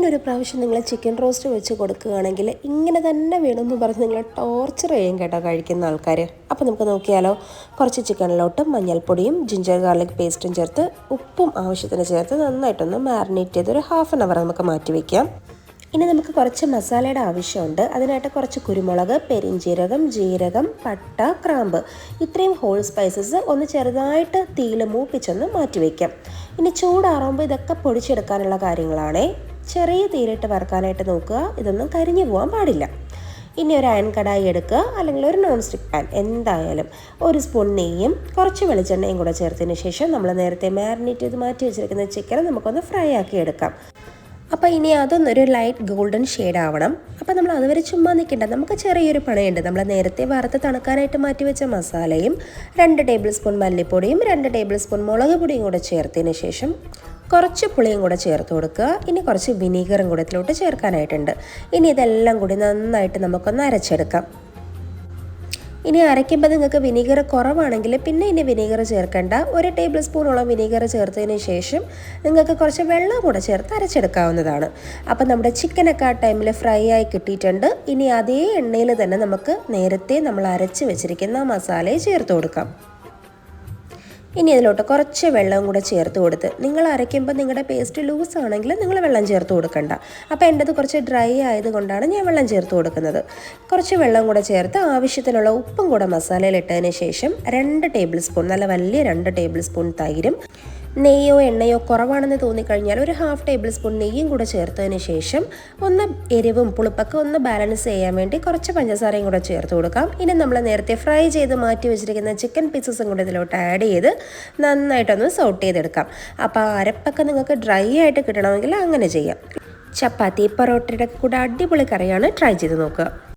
ഒരു പ്രാവശ്യം നിങ്ങൾ ചിക്കൻ റോസ്റ്റ് വെച്ച് കൊടുക്കുകയാണെങ്കിൽ ഇങ്ങനെ തന്നെ വേണമെന്ന് പറഞ്ഞ് നിങ്ങൾ ടോർച്ചർ ചെയ്യും കേട്ടോ കഴിക്കുന്ന ആൾക്കാർ. അപ്പോൾ നമുക്ക് നോക്കിയാലോ. കുറച്ച് ചിക്കനിലോട്ട് മഞ്ഞൾപ്പൊടിയും ജിഞ്ചർ ഗാർലിക് പേസ്റ്റും ചേർത്ത് ഉപ്പും ആവശ്യത്തിന് ചേർത്ത് നന്നായിട്ടൊന്ന് മാരിനേറ്റ് ചെയ്ത് ഒരു ഹാഫ് ആൻ അവർ നമുക്ക് മാറ്റി വയ്ക്കാം. ഇനി നമുക്ക് കുറച്ച് മസാലയുടെ ആവശ്യമുണ്ട്. അതിനായിട്ട് കുറച്ച് കുരുമുളക്, പെരിഞ്ചീരകം, ജീരകം, പട്ട, ഗ്രാമ്പ് ഇത്രയും ഹോൾ സ്പൈസസ് ഒന്ന് ചെറുതായിട്ട് തീയിൽ മൂപ്പിച്ചൊന്ന് മാറ്റി വയ്ക്കാം. ഇനി ചൂടാറുമ്പോൾ ഇതൊക്കെ പൊടിച്ചെടുക്കാനുള്ള കാര്യങ്ങളാണേ. ചെറിയ തീയിലിട്ട് വറുക്കാനായിട്ട് നോക്കുക, ഇതൊന്നും കരിഞ്ഞു പോകാൻ പാടില്ല. ഇനി ഒരു അയൺ കടായി എടുക്കുക, അല്ലെങ്കിൽ ഒരു നോൺ സ്റ്റിക്ക് പാൻ എന്തായാലും. ഒരു സ്പൂൺ നെയ്യും കുറച്ച് വെളിച്ചെണ്ണയും കൂടെ ചേർത്തതിന് ശേഷം നമ്മൾ നേരത്തെ മാരിനേറ്റ് ചെയ്ത് മാറ്റി വെച്ചിരിക്കുന്ന ചിക്കൻ നമുക്കൊന്ന് ഫ്രൈ ആക്കി എടുക്കാം. അപ്പോൾ ഇനി അതൊന്നൊരു ലൈറ്റ് ഗോൾഡൻ ഷെയ്ഡ് ആവണം. അപ്പോൾ നമ്മൾ അതുവരെ ചുമ്മാ നിൽക്കേണ്ട, നമുക്ക് ചെറിയൊരു പണിയുണ്ട്. നമ്മൾ നേരത്തെ വറുത്ത് തണുക്കാനായിട്ട് മാറ്റി വെച്ച മസാലയും 2 ടേബിൾ സ്പൂൺ മല്ലിപ്പൊടിയും 2 ടേബിൾ സ്പൂൺ മുളക് പൊടിയും കൂടെ ചേർത്തതിന് ശേഷം കുറച്ച് പുളിയും കൂടെ ചേർത്ത് കൊടുക്കുക. ഇനി കുറച്ച് വിനീഗറും കൂടെ ഇതിലോട്ട് ചേർക്കാനായിട്ടുണ്ട്. ഇനി ഇതെല്ലാം കൂടി നന്നായിട്ട് നമുക്കൊന്ന് അരച്ചെടുക്കാം. ഇനി അരയ്ക്കുമ്പോൾ നിങ്ങൾക്ക് വിനീഗർ കുറവാണെങ്കിൽ പിന്നെ ഇനി വിനീഗർ ചേർക്കേണ്ട. 1 ടേബിൾ സ്പൂണോളം വിനീഗർ ചേർത്തതിന് ശേഷം നിങ്ങൾക്ക് കുറച്ച് വെള്ളം കൂടെ ചേർത്ത് അരച്ചെടുക്കാവുന്നതാണ്. അപ്പം നമ്മുടെ ചിക്കനൊക്കെ ആ ടൈമിൽ ഫ്രൈ ആയി കിട്ടിയിട്ടുണ്ട്. ഇനി അതേ എണ്ണയിൽ തന്നെ നമുക്ക് നേരത്തെ നമ്മൾ അരച്ച് വെച്ചിരിക്കുന്ന മസാലയെ ചേർത്ത് കൊടുക്കാം. ഇനി ഇതിലോട്ട് കുറച്ച് വെള്ളം കൂടെ ചേർത്ത് കൊടുത്ത്, നിങ്ങൾ അരയ്ക്കുമ്പോൾ നിങ്ങളുടെ പേസ്റ്റ് ലൂസ് ആണെങ്കിൽ നിങ്ങൾ വെള്ളം ചേർത്ത് കൊടുക്കണ്ട. അപ്പോൾ എൻ്റെത് കുറച്ച് ഡ്രൈ ആയതുകൊണ്ടാണ് ഞാൻ വെള്ളം ചേർത്ത് കൊടുക്കുന്നത്. കുറച്ച് വെള്ളം കൂടെ ചേർത്ത് ആവശ്യത്തിനുള്ള ഉപ്പും കൂടെ മസാലയിൽ ഇട്ടതിന് ശേഷം 2 ടേബിൾ സ്പൂൺ, നല്ല വലിയ 2 ടേബിൾ സ്പൂൺ തൈരും, നെയ്യോ എണ്ണയോ കുറവാണെന്ന് തോന്നിക്കഴിഞ്ഞാൽ ഒരു ഹാഫ് ടേബിൾ സ്പൂൺ നെയ്യും കൂടെ ചേർത്തതിന് ശേഷം ഒന്ന് എരിവും പുളിപ്പൊക്കെ ഒന്ന് ബാലൻസ് ചെയ്യാൻ വേണ്ടി കുറച്ച് പഞ്ചസാരയും കൂടെ ചേർത്ത് കൊടുക്കാം. ഇനി നമ്മൾ നേരത്തെ ഫ്രൈ ചെയ്ത് മാറ്റി വെച്ചിരിക്കുന്ന ചിക്കൻ പീസസും കൂടെ ഇതിലോട്ട് ആഡ് ചെയ്ത് നന്നായിട്ടൊന്ന് സോട്ട് ചെയ്തെടുക്കാം. അപ്പോൾ ആ അരപ്പൊക്കെ നിങ്ങൾക്ക് ഡ്രൈ ആയിട്ട് കിട്ടണമെങ്കിൽ അങ്ങനെ ചെയ്യാം. ചപ്പാത്തി, പൊറോട്ടയുടെ കൂടെ അടിപൊളി കറിയാണ്. ട്രൈ ചെയ്ത് നോക്കുക.